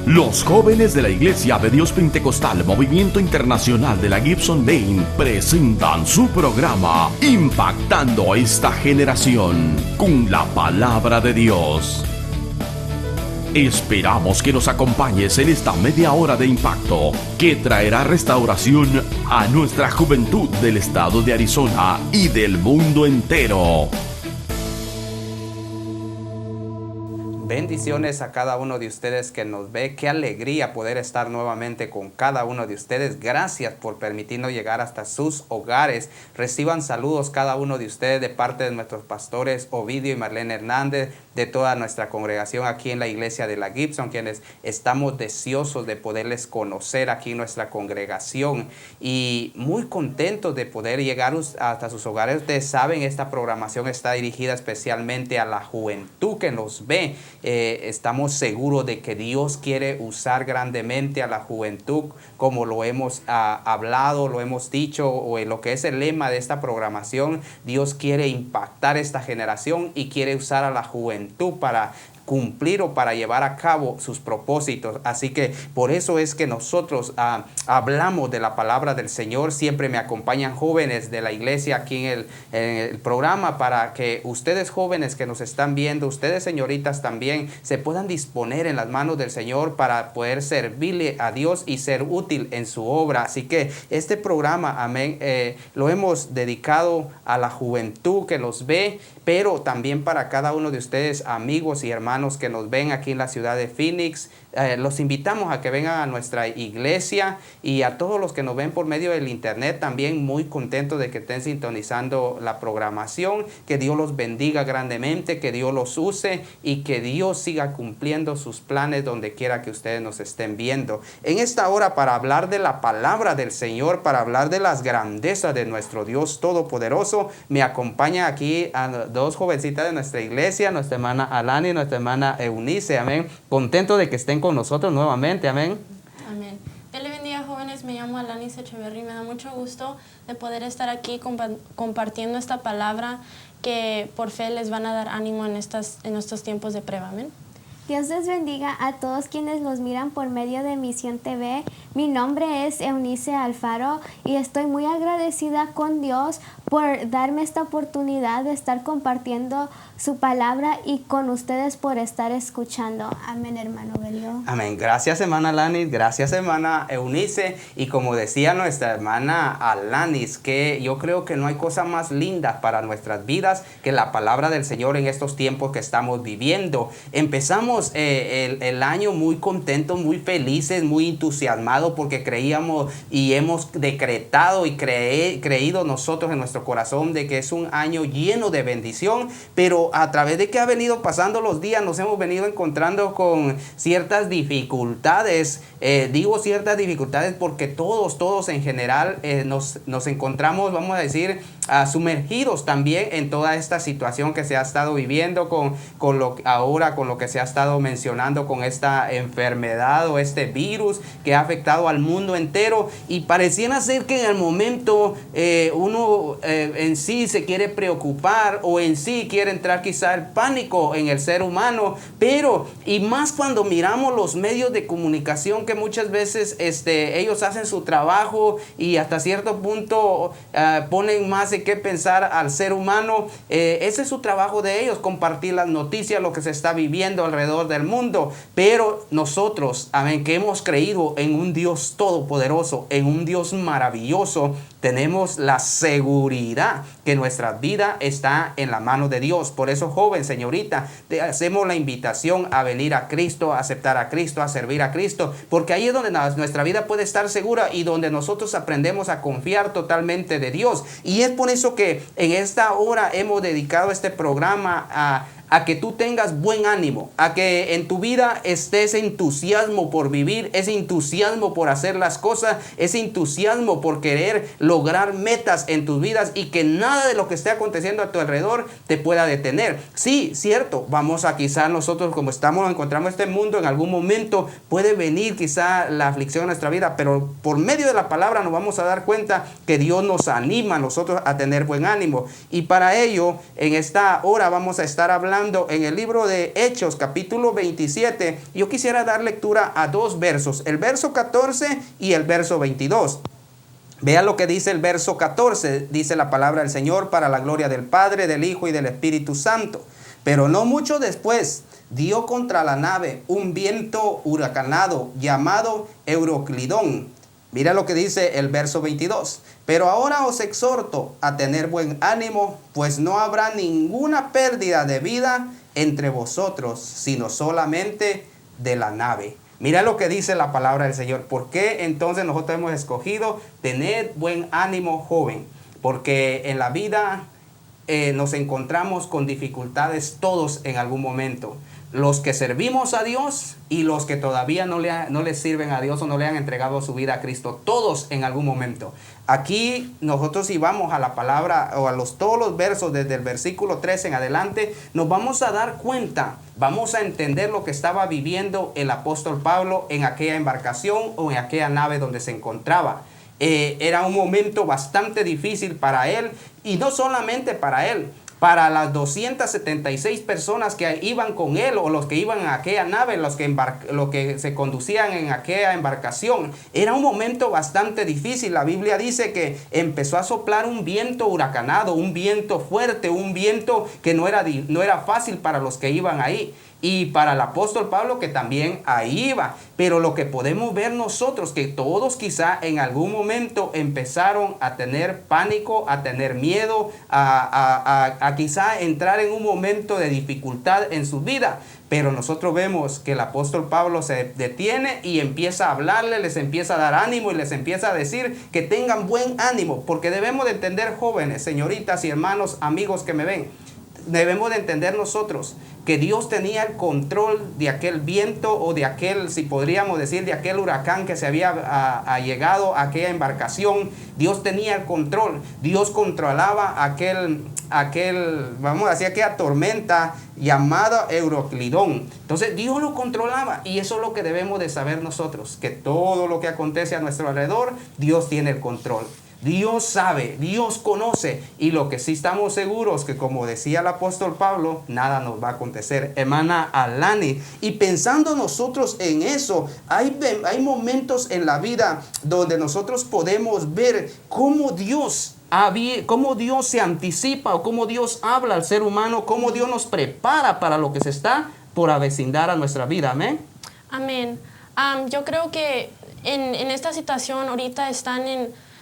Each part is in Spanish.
Los jóvenes de la Iglesia de Dios Pentecostal Movimiento Internacional de la Gibson Lane presentan su programa Impactando a esta generación con la palabra de Dios. Esperamos que nos acompañes en esta media hora de impacto que traerá restauración a nuestra juventud del estado de Arizona y del mundo entero. Bendiciones a cada uno de ustedes que nos ve. Qué alegría poder estar nuevamente con cada uno de ustedes. Gracias por permitirnos llegar hasta sus hogares. Reciban saludos cada uno de ustedes de parte de nuestros pastores Ovidio y Marlene Hernández, de toda nuestra congregación aquí en la iglesia de la Gibson, quienes estamos deseosos de poderles conocer aquí en nuestra congregación y muy contentos de poder llegar hasta sus hogares. Ustedes saben, esta programación está dirigida especialmente a la juventud que nos ve. Estamos seguros de que Dios quiere usar grandemente a la juventud, como lo hemos hablado, lo hemos dicho, o en lo que es el lema de esta programación. Dios quiere impactar esta generación y quiere usar a la juventud para cumplir o para llevar a cabo sus propósitos. Así que por eso es que nosotros hablamos de la palabra del Señor. Siempre me acompañan jóvenes de la iglesia aquí en el programa, para que ustedes jóvenes que nos están viendo, ustedes señoritas también, se puedan disponer en las manos del Señor para poder servirle a Dios y ser útil en su obra. Así que este programa, amén, lo hemos dedicado a la juventud que nos ve, pero también para cada uno de ustedes, amigos y hermanos que nos ven aquí en la ciudad de Phoenix. Los invitamos a que vengan a nuestra iglesia, y a todos los que nos ven por medio del internet también, muy contentos de que estén sintonizando la programación. Que Dios los bendiga grandemente, que Dios los use y que Dios siga cumpliendo sus planes donde quiera que ustedes nos estén viendo. En esta hora, para hablar de la palabra del Señor, para hablar de las grandezas de nuestro Dios Todopoderoso, me acompaña aquí a dos jovencitas de nuestra iglesia, nuestra hermana Alani y nuestra hermana Eunice. Amén. Contento de que estén con nosotros nuevamente. Amén. Amén. Dios le bendiga, jóvenes. Me llamo Alanis Echeverry. Me da mucho gusto de poder estar aquí compartiendo esta palabra que por fe les van a dar ánimo en estos tiempos de prueba. Amén. Dios les bendiga a todos quienes nos miran por medio de Misión TV. Mi nombre es Eunice Alfaro y estoy muy agradecida con Dios por darme esta oportunidad de estar compartiendo su palabra y con ustedes por estar escuchando. Amén, hermano Belio. Amén. Gracias, hermana Alanis. Gracias, hermana Eunice. Y como decía nuestra hermana Alanis, que yo creo que no hay cosa más linda para nuestras vidas que la palabra del Señor en estos tiempos que estamos viviendo. Empezamos el año muy contentos, muy felices, muy entusiasmados, porque creíamos y hemos decretado y creído nosotros en nuestro corazón de que es un año lleno de bendición. Pero a través de que ha venido pasando los días, nos hemos venido encontrando con ciertas dificultades. Digo ciertas dificultades porque todos en general nos encontramos, vamos a decir, sumergidos también en toda esta situación que se ha estado viviendo con lo que se ha estado mencionando, con esta enfermedad o este virus que ha afectado al mundo entero. Y pareciera ser que en el momento uno en sí se quiere preocupar, o en sí quiere entrar quizá el pánico en el ser humano, pero y más cuando miramos los medios de comunicación, que muchas veces ellos hacen su trabajo y hasta cierto punto ponen más de qué pensar al ser humano. Ese es su trabajo de ellos, compartir las noticias, lo que se está viviendo alrededor del mundo. Pero nosotros, amén, que hemos creído en un Dios todopoderoso, en un Dios maravilloso, tenemos la seguridad que nuestra vida está en la mano de Dios. Por eso, joven, señorita, te hacemos la invitación a venir a Cristo, a aceptar a Cristo, a servir a Cristo, porque ahí es donde nuestra vida puede estar segura y donde nosotros aprendemos a confiar totalmente de Dios. Y es por eso que en esta hora hemos dedicado este programa a que tú tengas buen ánimo, a que en tu vida esté ese entusiasmo por vivir, ese entusiasmo por hacer las cosas, ese entusiasmo por querer lograr metas en tus vidas, y que nada de lo que esté aconteciendo a tu alrededor te pueda detener. Sí, cierto, vamos a quizá nosotros, como encontramos este mundo, en algún momento puede venir quizá la aflicción en nuestra vida, pero por medio de la palabra nos vamos a dar cuenta que Dios nos anima a nosotros a tener buen ánimo. Y para ello, en esta hora vamos a estar hablando hablando en el libro de Hechos, capítulo 27. Yo quisiera dar lectura a 2 versos, el verso 14 y el verso 22. Vea lo que dice el verso 14, dice la palabra del Señor: para la gloria del Padre, del Hijo y del Espíritu Santo. Pero no mucho después dio contra la nave un viento huracanado llamado Euroclidón. Mira lo que dice el verso 22. Pero ahora os exhorto a tener buen ánimo, pues no habrá ninguna pérdida de vida entre vosotros, sino solamente de la nave. Mira lo que dice la palabra del Señor. ¿Por qué entonces nosotros hemos escogido tener buen ánimo, joven? Porque en la vida nos encontramos con dificultades todos en algún momento. Los que servimos a Dios y los que todavía no le sirven a Dios o no le han entregado su vida a Cristo. Todos en algún momento. Aquí nosotros, si vamos a la palabra o a todos los versos desde el versículo 13 en adelante, nos vamos a dar cuenta, vamos a entender lo que estaba viviendo el apóstol Pablo en aquella embarcación o en aquella nave donde se encontraba. Era un momento bastante difícil para él, y no solamente para él, para las 276 personas que iban con él, o los que iban en aquella nave, los que se conducían en aquella embarcación. Era un momento bastante difícil. La Biblia dice que empezó a soplar un viento huracanado, un viento fuerte, un viento que no era fácil para los que iban ahí. Y para el apóstol Pablo, que también ahí iba. Pero lo que podemos ver nosotros, que todos quizá en algún momento empezaron a tener pánico, a tener miedo, a quizá entrar en un momento de dificultad en su vida. Pero nosotros vemos que el apóstol Pablo se detiene y empieza a hablarle, les empieza a dar ánimo y les empieza a decir que tengan buen ánimo. Porque debemos de entender, jóvenes, señoritas y hermanos, amigos que me ven, debemos de entender nosotros que Dios tenía el control de aquel viento, o de aquel, si podríamos decir, de aquel huracán que se había llegado a aquella embarcación. Dios tenía el control. Dios controlaba vamos a decir, aquella tormenta llamada Euroclidón. Entonces Dios lo controlaba, y eso es lo que debemos de saber nosotros, que todo lo que acontece a nuestro alrededor, Dios tiene el control. Dios sabe, Dios conoce, y lo que sí estamos seguros, que como decía el apóstol Pablo, nada nos va a acontecer. Hermana Alani, y pensando nosotros en eso, hay momentos en la vida donde nosotros podemos ver cómo Dios se anticipa, o cómo Dios habla al ser humano, cómo Dios nos prepara para lo que se está por avecinar a nuestra vida. Amén. Amén. Yo creo que en esta situación ahorita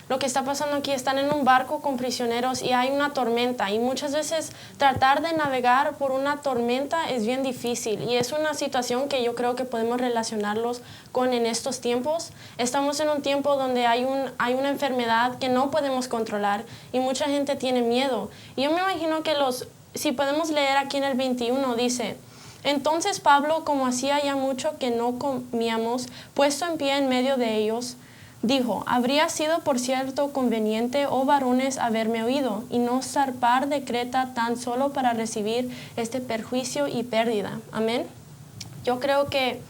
lo que está pasando aquí, están en un barco con prisioneros y hay una tormenta, y muchas veces tratar de navegar por una tormenta es bien difícil, y es una situación que yo creo que podemos relacionarlos con en estos tiempos. Estamos en un tiempo donde hay una enfermedad que no podemos controlar y mucha gente tiene miedo. Y yo me imagino que si podemos leer aquí en el 21, dice: entonces Pablo, como hacía ya mucho que no comíamos, puesto en pie en medio de ellos, dijo: habría sido por cierto conveniente, oh varones, haberme oído, y no zarpar de Creta tan solo para recibir este perjuicio y pérdida. Amén. Yo creo que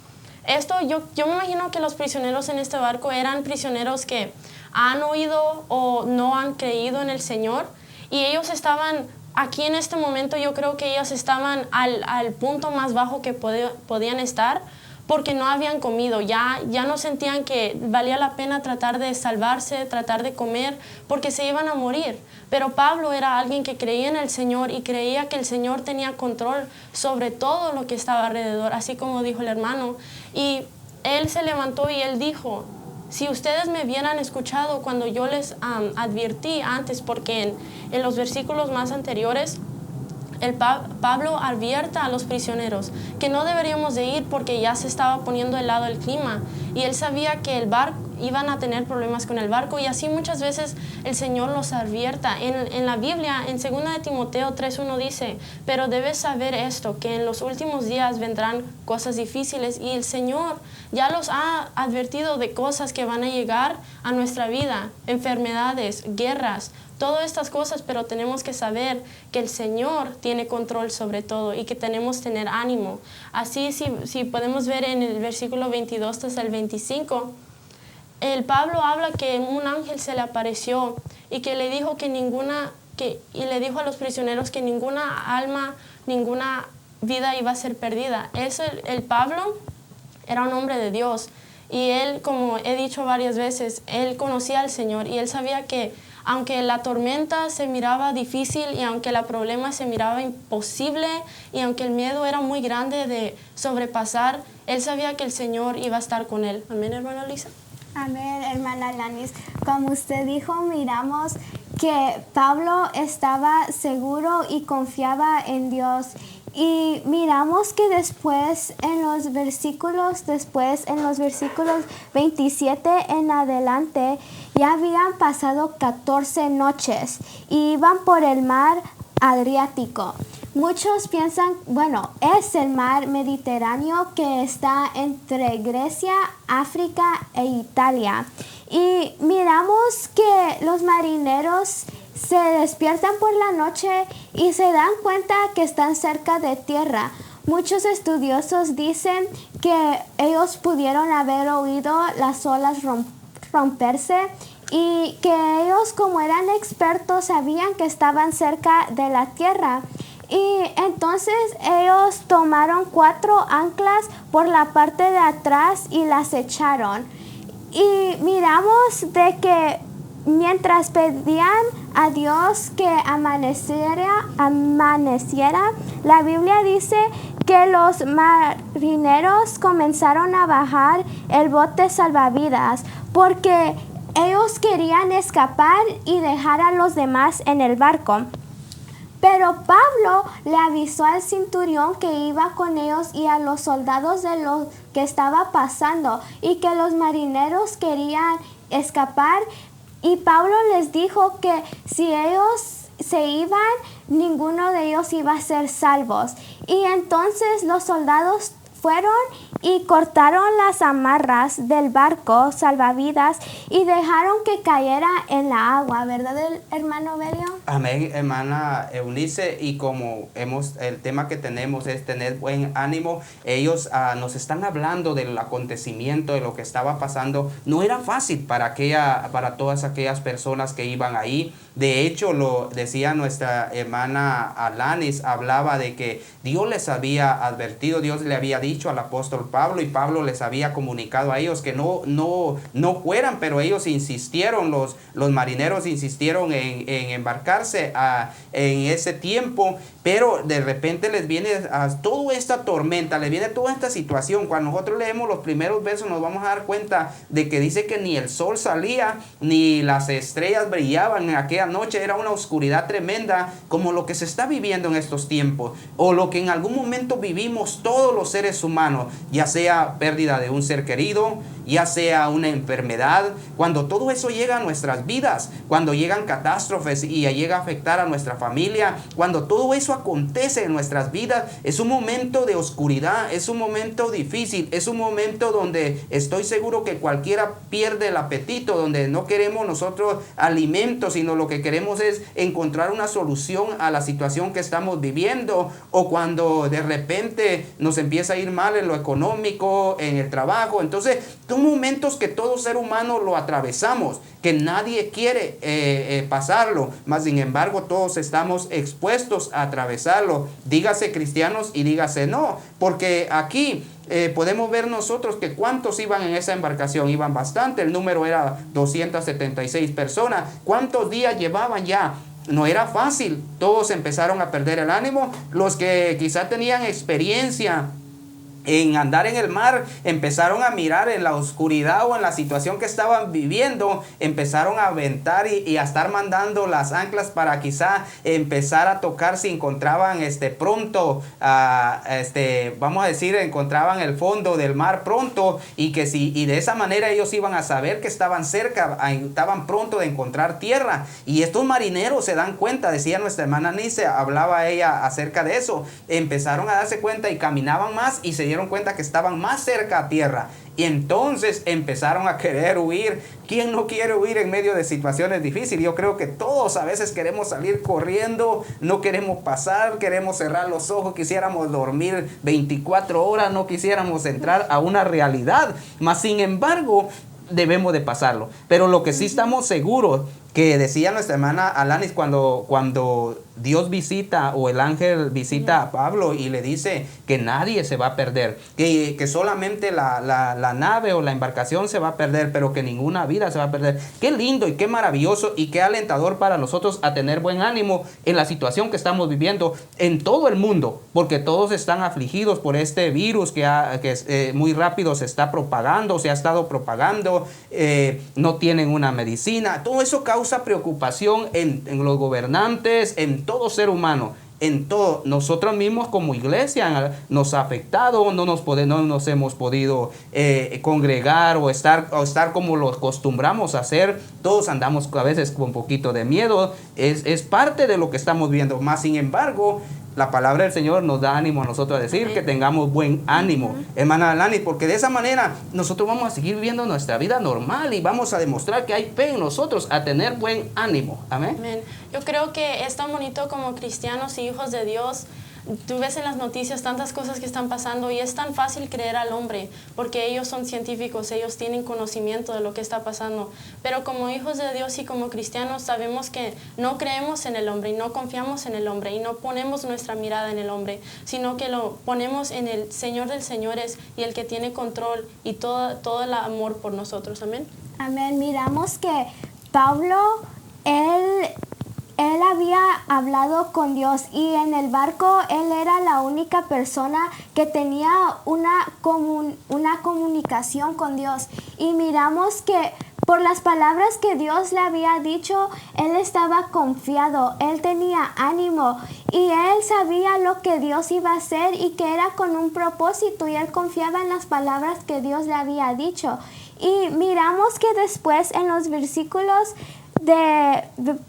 yo me imagino que los prisioneros en este barco eran prisioneros que han oído o no han creído en el Señor, y ellos estaban aquí en este momento. Yo creo que ellos estaban al punto más bajo que podían estar, porque no habían comido, ya no sentían que valía la pena tratar de salvarse, tratar de comer, porque se iban a morir. Pero Pablo era alguien que creía en el Señor y creía que el Señor tenía control sobre todo lo que estaba alrededor, así como dijo el hermano. Y él se levantó y él dijo: si ustedes me hubieran escuchado cuando yo les advertí antes, porque en los versículos más anteriores, Pablo advierte a los prisioneros que no deberíamos de ir porque ya se estaba poniendo helado el clima, y él sabía que el barco iban a tener problemas con el barco, y así muchas veces el Señor los advierta. En la Biblia, en 2 de Timoteo 3:1 dice: pero debes saber esto, que en los últimos días vendrán cosas difíciles, y el Señor ya los ha advertido de cosas que van a llegar a nuestra vida, enfermedades, guerras, todas estas cosas. Pero tenemos que saber que el Señor tiene control sobre todo y que tenemos que tener ánimo. Así, si podemos ver en el versículo 22 hasta el 25, el Pablo habla que un ángel se le apareció y que le dijo y le dijo a los prisioneros que ninguna alma ninguna vida iba a ser perdida. El Pablo era un hombre de Dios y él, como he dicho varias veces, él conocía al Señor y él sabía que aunque la tormenta se miraba difícil y aunque el problema se miraba imposible y aunque el miedo era muy grande de sobrepasar, él sabía que el Señor iba a estar con él. Amén, hermana Lisa. Amén, hermana Lanis. Como usted dijo, miramos que Pablo estaba seguro y confiaba en Dios. Y miramos que después en los versículos 27 en adelante, ya habían pasado 14 noches y iban por el mar Adriático. Muchos piensan, bueno, es el mar Mediterráneo que está entre Grecia, África e Italia. Y miramos que los marineros se despiertan por la noche y se dan cuenta que están cerca de tierra. Muchos estudiosos dicen que ellos pudieron haber oído las olas romperse y que ellos, como eran expertos, sabían que estaban cerca de la tierra. Y entonces ellos tomaron 4 anclas por la parte de atrás y las echaron. Y miramos de que mientras pedían a Dios que amaneciera, la Biblia dice que los marineros comenzaron a bajar el bote salvavidas porque ellos querían escapar y dejar a los demás en el barco. Pero Pablo le avisó al centurión que iba con ellos y a los soldados de lo que estaba pasando y que los marineros querían escapar. Y Pablo les dijo que si ellos se iban, ninguno de ellos iba a ser salvos. Y entonces los soldados fueron y cortaron las amarras del barco salvavidas y dejaron que cayera en la agua, ¿verdad, hermano Belio? Amén, hermana Eunice, y como el tema que tenemos es tener buen ánimo, ellos nos están hablando del acontecimiento, de lo que estaba pasando. No era fácil para todas aquellas personas que iban ahí. De hecho, lo decía nuestra hermana Alanis, hablaba de que Dios les había advertido, Dios le había dicho al apóstol Pablo, y Pablo les había comunicado a ellos que no fueran, pero ellos insistieron, los marineros insistieron en embarcarse en ese tiempo, pero de repente les viene toda esta tormenta, les viene toda esta situación. Cuando nosotros leemos los primeros versos nos vamos a dar cuenta de que dice que ni el sol salía, ni las estrellas brillaban en aquella noche. Era una oscuridad tremenda, como lo que se está viviendo en estos tiempos, o lo que en algún momento vivimos todos los seres humanos, ya sea pérdida de un ser querido, ya sea una enfermedad. Cuando todo eso llega a nuestras vidas, cuando llegan catástrofes y llega a afectar a nuestra familia, cuando todo eso acontece en nuestras vidas, es un momento de oscuridad, es un momento difícil, es un momento donde estoy seguro que cualquiera pierde el apetito, donde no queremos nosotros alimentos, sino lo que queremos es encontrar una solución a la situación que estamos viviendo, o cuando de repente nos empieza a ir mal en lo económico, en el trabajo. Entonces son momentos que todo ser humano lo atravesamos, que nadie quiere pasarlo, mas sin embargo todos estamos expuestos a atravesarlo, dígase cristianos y dígase no, porque aquí podemos ver nosotros que cuántos iban en esa embarcación. Iban bastante, el número era 276 personas. ¿Cuántos días llevaban ya? No era fácil, todos empezaron a perder el ánimo. Los que quizá tenían experiencia en andar en el mar, empezaron a mirar en la oscuridad o en la situación que estaban viviendo, empezaron a aventar y a estar mandando las anclas para quizá empezar a tocar si encontraban pronto, vamos a decir, encontraban el fondo del mar pronto, y de esa manera ellos iban a saber que estaban cerca, estaban pronto de encontrar tierra. Y estos marineros se dan cuenta, decía nuestra hermana Nice, hablaba ella acerca de eso, empezaron a darse cuenta y caminaban más y se dieron cuenta que estaban más cerca a tierra, y entonces empezaron a querer huir. ¿Quién no quiere huir en medio de situaciones difíciles? Yo creo que todos a veces queremos salir corriendo, no queremos pasar, queremos cerrar los ojos, quisiéramos dormir 24 horas, no quisiéramos entrar a una realidad, mas sin embargo debemos de pasarlo. Pero lo que sí estamos seguros que decía nuestra hermana Alanis cuando Dios visita o el ángel visita a Pablo y le dice que nadie se va a perder, que solamente la nave o la embarcación se va a perder, pero que ninguna vida se va a perder. Qué lindo y qué maravilloso y qué alentador para nosotros a tener buen ánimo en la situación que estamos viviendo en todo el mundo, porque todos están afligidos por este virus que muy rápido se está propagando, se ha estado propagando, no tienen una medicina. Todo eso causa preocupación en los gobernantes, en todo ser humano, en todo. Nosotros mismos como iglesia nos ha afectado, no nos hemos podido congregar o estar como lo acostumbramos a hacer. Todos andamos a veces con un poquito de miedo. Es parte de lo que estamos viendo. Más sin embargo, la palabra del Señor nos da ánimo a nosotros a decir que tengamos buen ánimo, hermana Alani, porque de esa manera nosotros vamos a seguir viviendo nuestra vida normal y vamos a demostrar que hay fe en nosotros a tener buen ánimo. Amén. Amén. Yo creo que es tan bonito como cristianos y hijos de Dios. Tú ves en las noticias tantas cosas que están pasando y es tan fácil creer al hombre porque ellos son científicos, ellos tienen conocimiento de lo que está pasando. Pero como hijos de Dios y como cristianos sabemos que no creemos en el hombre y no confiamos en el hombre y no ponemos nuestra mirada en el hombre, sino que lo ponemos en el Señor de señores y el que tiene control y todo el amor por nosotros. Amén. Amén. Miramos que Pablo, él había hablado con Dios y en el barco él era la única persona que tenía una comunicación con Dios. Y miramos que por las palabras que Dios le había dicho, él estaba confiado, él tenía ánimo y él sabía lo que Dios iba a hacer y que era con un propósito y él confiaba en las palabras que Dios le había dicho. Y miramos que después en los versículos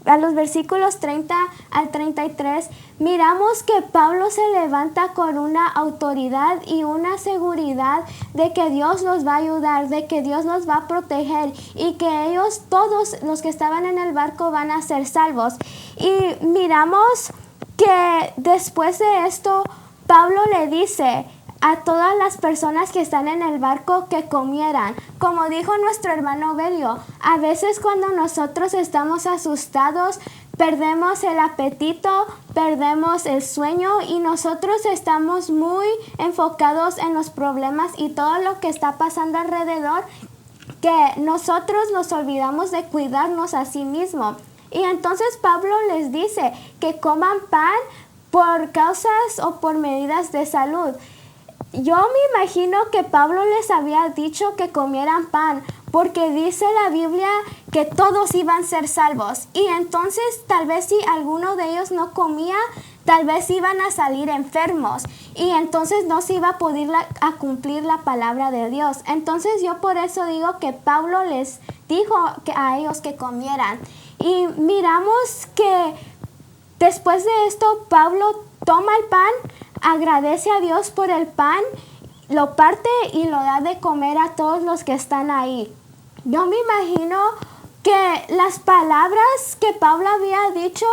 a los versículos 30 al 33, miramos que Pablo se levanta con una autoridad y una seguridad de que Dios los va a ayudar, de que Dios los va a proteger y que ellos, todos los que estaban en el barco, van a ser salvos. Y miramos que después de esto, Pablo le dice a todas las personas que están en el barco que comieran. Como dijo nuestro hermano Belio, a veces cuando nosotros estamos asustados, perdemos el apetito, perdemos el sueño y nosotros estamos muy enfocados en los problemas y todo lo que está pasando alrededor, que nosotros nos olvidamos de cuidarnos a sí mismos. Y entonces Pablo les dice que coman pan por causas o por medidas de salud. Yo me imagino que Pablo les había dicho que comieran pan, porque dice la Biblia que todos iban a ser salvos. Y entonces tal vez si alguno de ellos no comía, tal vez iban a salir enfermos. Y entonces no se iba a poder a cumplir la palabra de Dios. Entonces yo por eso digo que Pablo les dijo a ellos que comieran. Y miramos que después de esto Pablo toma el pan, agradece a Dios por el pan, lo parte y lo da de comer a todos los que están ahí. Yo me imagino que las palabras que Pablo había dicho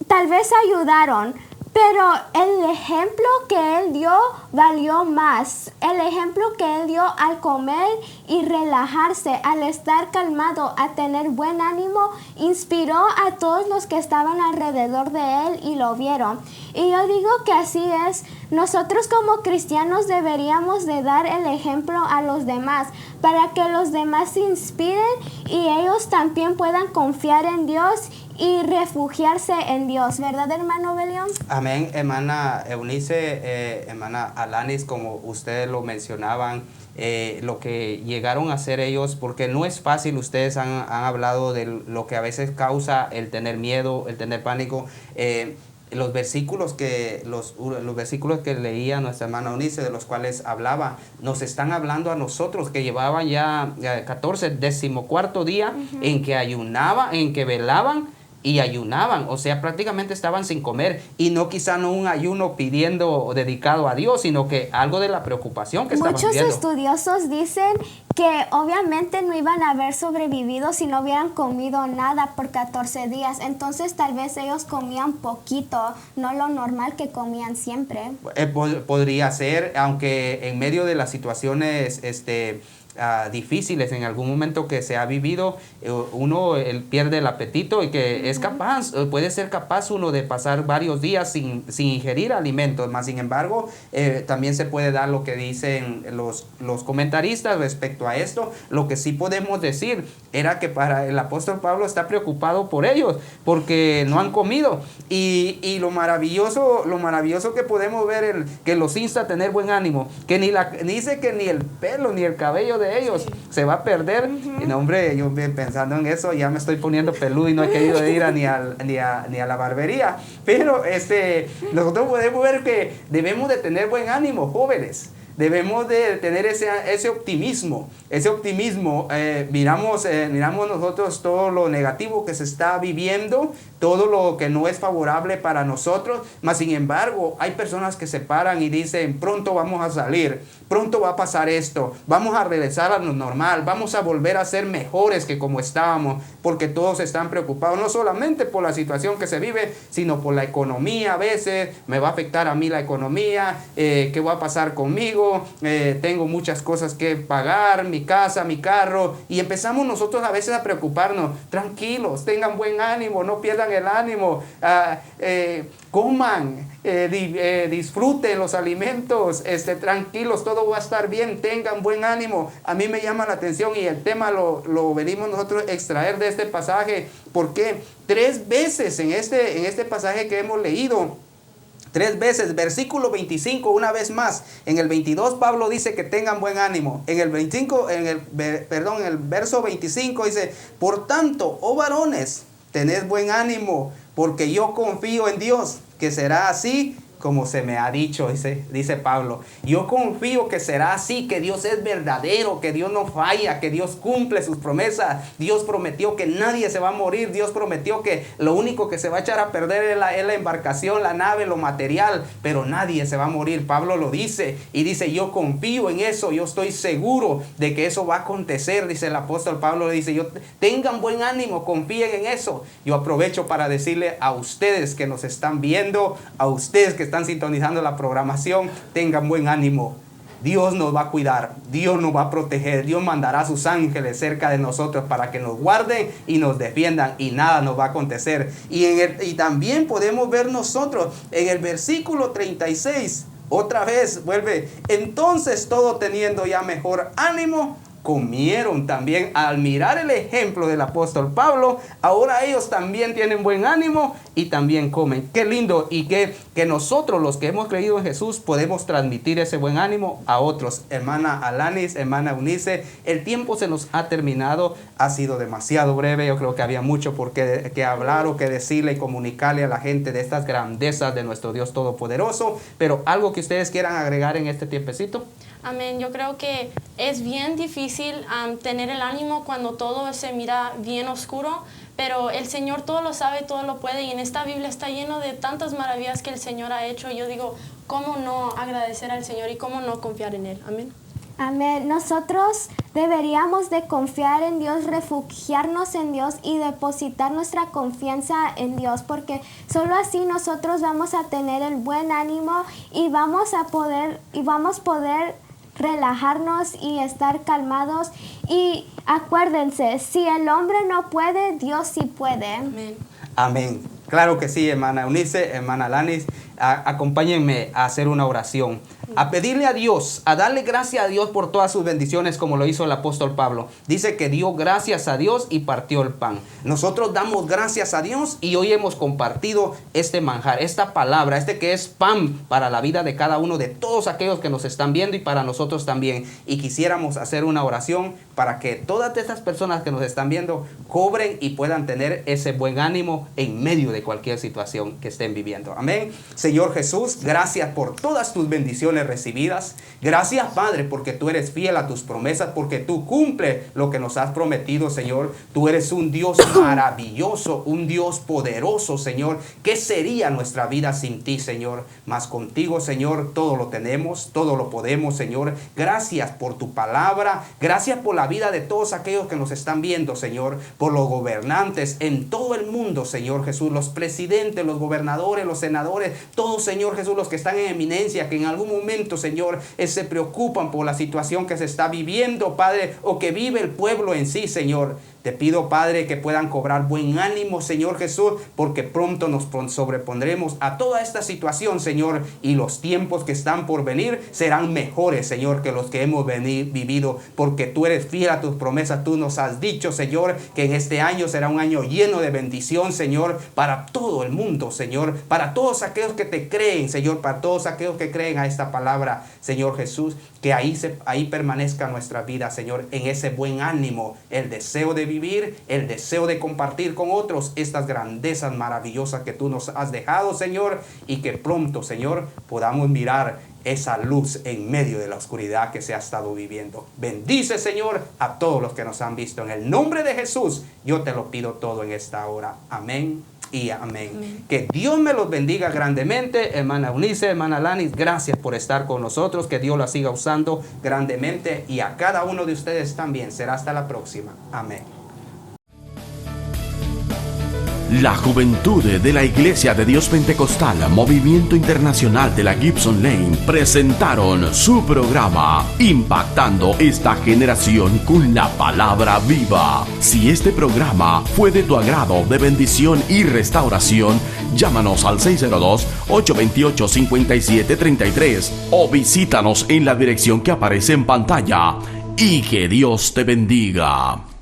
tal vez ayudaron, pero el ejemplo que él dio valió más. El ejemplo que él dio al comer y relajarse, al estar calmado, a tener buen ánimo, inspiró a todos los que estaban alrededor de él y lo vieron. Y yo digo que así es. Nosotros como cristianos deberíamos de dar el ejemplo a los demás para que los demás se inspiren y ellos también puedan confiar en Dios y refugiarse en Dios, ¿verdad, hermano Belión? Amén, hermana Eunice, hermana Alanis, como ustedes lo mencionaban, lo que llegaron a hacer ellos, porque no es fácil, ustedes han hablado de lo que a veces causa el tener miedo, el tener pánico. Los versículos que leía nuestra hermana Eunice, de los cuales hablaba, nos están hablando a nosotros que llevaban ya 14º día en que ayunaban, en que velaban y ayunaban, o sea, prácticamente estaban sin comer, y no quizá no un ayuno pidiendo o dedicado a Dios, sino que algo de la preocupación que estaban viviendo. Muchos estudiosos dicen que obviamente no iban a haber sobrevivido si no hubieran comido nada por 14 días, entonces tal vez ellos comían poquito, no lo normal que comían siempre. Podría ser, aunque en medio de las situaciones difíciles en algún momento que se ha vivido, uno pierde el apetito y que es capaz, puede ser capaz uno de pasar varios días sin ingerir alimentos, más sin embargo, también se puede dar lo que dicen los comentaristas respecto a esto. Lo que sí podemos decir era que para el apóstol Pablo está preocupado por ellos, porque no han comido, y lo maravilloso que podemos ver, que los insta a tener buen ánimo, que dice que ni el pelo ni el cabello de ellos se va a perder. Y no, hombre, yo pensando en eso ya me estoy poniendo peludo y no he querido ir ni a la barbería. Pero nosotros podemos ver que debemos de tener buen ánimo, jóvenes. Debemos de tener ese optimismo. Miramos nosotros todo lo negativo que se está viviendo, todo lo que no es favorable para nosotros, mas sin embargo hay personas que se paran y dicen: pronto vamos a salir, pronto va a pasar esto, vamos a regresar a lo normal, vamos a volver a ser mejores que como estábamos, porque todos están preocupados, no solamente por la situación que se vive, sino por la economía. A veces me va a afectar a mí la economía, ¿qué va a pasar conmigo? Tengo muchas cosas que pagar, mi casa, mi carro, y empezamos nosotros a veces a preocuparnos. Tranquilos, tengan buen ánimo, no pierdan el ánimo, coman, disfruten los alimentos, tranquilos, todo va a estar bien, tengan buen ánimo. A mí me llama la atención, y el tema lo venimos nosotros a extraer de este pasaje, porque 3 veces en este pasaje que hemos leído, 3 veces, versículo 25, una vez más. En el 22 Pablo dice que tengan buen ánimo. En el verso 25 dice: por tanto, oh varones, tened buen ánimo, porque yo confío en Dios, que será así como se me ha dicho, dice Pablo. Yo confío que será así, que Dios es verdadero, que Dios no falla, que Dios cumple sus promesas. Dios prometió que nadie se va a morir. Dios prometió que lo único que se va a echar a perder es la embarcación, la nave, lo material, pero nadie se va a morir. Pablo lo dice, y dice: yo confío en eso, yo estoy seguro de que eso va a acontecer, dice el apóstol Pablo. Dice: tengan buen ánimo, confíen en eso. Yo aprovecho para decirle a ustedes que nos están viendo, a ustedes que están sintonizando la programación: tengan buen ánimo. Dios nos va a cuidar, Dios nos va a proteger, Dios mandará a sus ángeles cerca de nosotros para que nos guarden y nos defiendan, y nada nos va a acontecer. Y también podemos ver nosotros en el versículo 36, otra vez vuelve: entonces, todo teniendo ya mejor ánimo, comieron también. Al mirar el ejemplo del apóstol Pablo, ahora ellos también tienen buen ánimo y también comen. Qué lindo, y que nosotros, los que hemos creído en Jesús, podemos transmitir ese buen ánimo a otros. Hermana Alanis, hermana Eunice, el tiempo se nos ha terminado. Ha sido demasiado breve. Yo creo que había mucho por qué hablar o que decirle y comunicarle a la gente de estas grandezas de nuestro Dios Todopoderoso. Pero algo que ustedes quieran agregar en este tiempecito. Amén. Yo creo que es bien difícil tener el ánimo cuando todo se mira bien oscuro, pero el Señor todo lo sabe, todo lo puede, y en esta Biblia está lleno de tantas maravillas que el Señor ha hecho. Yo digo, ¿cómo no agradecer al Señor y cómo no confiar en Él? Amén. Amén. Nosotros deberíamos de confiar en Dios, refugiarnos en Dios y depositar nuestra confianza en Dios, porque solo así nosotros vamos a tener el buen ánimo y vamos a poder relajarnos y estar calmados. Y acuérdense, si el hombre no puede, Dios sí puede. Amén. Amén. Claro que sí, hermana Eunice, hermana Alanis. Acompáñenme a hacer una oración, a pedirle a Dios, a darle gracias a Dios por todas sus bendiciones, como lo hizo el apóstol Pablo. Dice que dio gracias a Dios y partió el pan. Nosotros damos gracias a Dios, y hoy hemos compartido este manjar, esta palabra, que es pan para la vida de cada uno, de todos aquellos que nos están viendo, y para nosotros también. Y quisiéramos hacer una oración para que todas estas personas que nos están viendo cobren y puedan tener ese buen ánimo en medio de cualquier situación que estén viviendo. Amén. Señor Jesús, gracias por todas tus bendiciones recibidas. Gracias, Padre, porque tú eres fiel a tus promesas, porque tú cumples lo que nos has prometido, Señor. Tú eres un Dios maravilloso, un Dios poderoso, Señor. ¿Qué sería nuestra vida sin ti, Señor? Mas contigo, Señor, todo lo tenemos, todo lo podemos, Señor. Gracias por tu palabra, gracias por la la vida de todos aquellos que nos están viendo, Señor, por los gobernantes en todo el mundo, Señor Jesús, los presidentes, los gobernadores, los senadores, todos, Señor Jesús, los que están en eminencia, que en algún momento, Señor, se preocupan por la situación que se está viviendo, Padre, o que vive el pueblo en sí, Señor. Te pido, Padre, que puedan cobrar buen ánimo, Señor Jesús, porque pronto nos sobrepondremos a toda esta situación, Señor, y los tiempos que están por venir serán mejores, Señor, que los que hemos vivido, porque tú eres fiel a tus promesas. Tú nos has dicho, Señor, que en este año será un año lleno de bendición, Señor, para todo el mundo, Señor, para todos aquellos que te creen, Señor, para todos aquellos que creen a esta palabra, Señor Jesús, que ahí permanezca nuestra vida, Señor, en ese buen ánimo, el deseo de vivir, el deseo de compartir con otros estas grandezas maravillosas que tú nos has dejado, Señor, y que pronto, Señor, podamos mirar esa luz en medio de la oscuridad que se ha estado viviendo. Bendice, Señor, a todos los que nos han visto. En el nombre de Jesús, yo te lo pido todo en esta hora. Amén y amén. Amén. Que Dios me los bendiga grandemente. Hermana Eunice, hermana Lanis, gracias por estar con nosotros. Que Dios la siga usando grandemente, y a cada uno de ustedes también. Será hasta la próxima. Amén. La juventud de la Iglesia de Dios Pentecostal Movimiento Internacional de la Gibson Lane presentaron su programa Impactando esta generación con la palabra viva. Si este programa fue de tu agrado, de bendición y restauración, llámanos al 602-828-5733 o visítanos en la dirección que aparece en pantalla, y que Dios te bendiga.